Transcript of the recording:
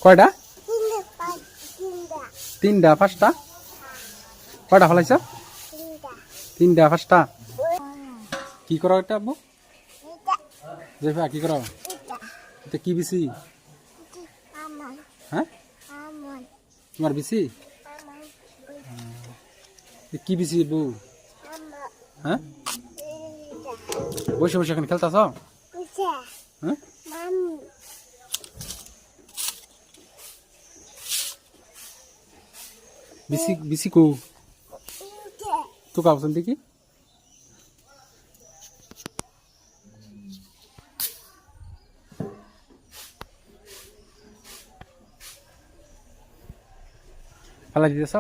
কয়টা? তিনটা পাঁচটা? কয়টা ফেলাইছ? তিনটা পাঁচটা? কি করো এটা আব্বু? জেফা কি করো? এটা কি বিসি? হ্যাঁ তোমার বিসি? কি বিসি বউ? হ্যাঁ বসে বসে এখানে খেলতেছ? হ্যাঁ বিসি বিসি কো তো কাউছেন দেখি ফেলাই দিতেছ?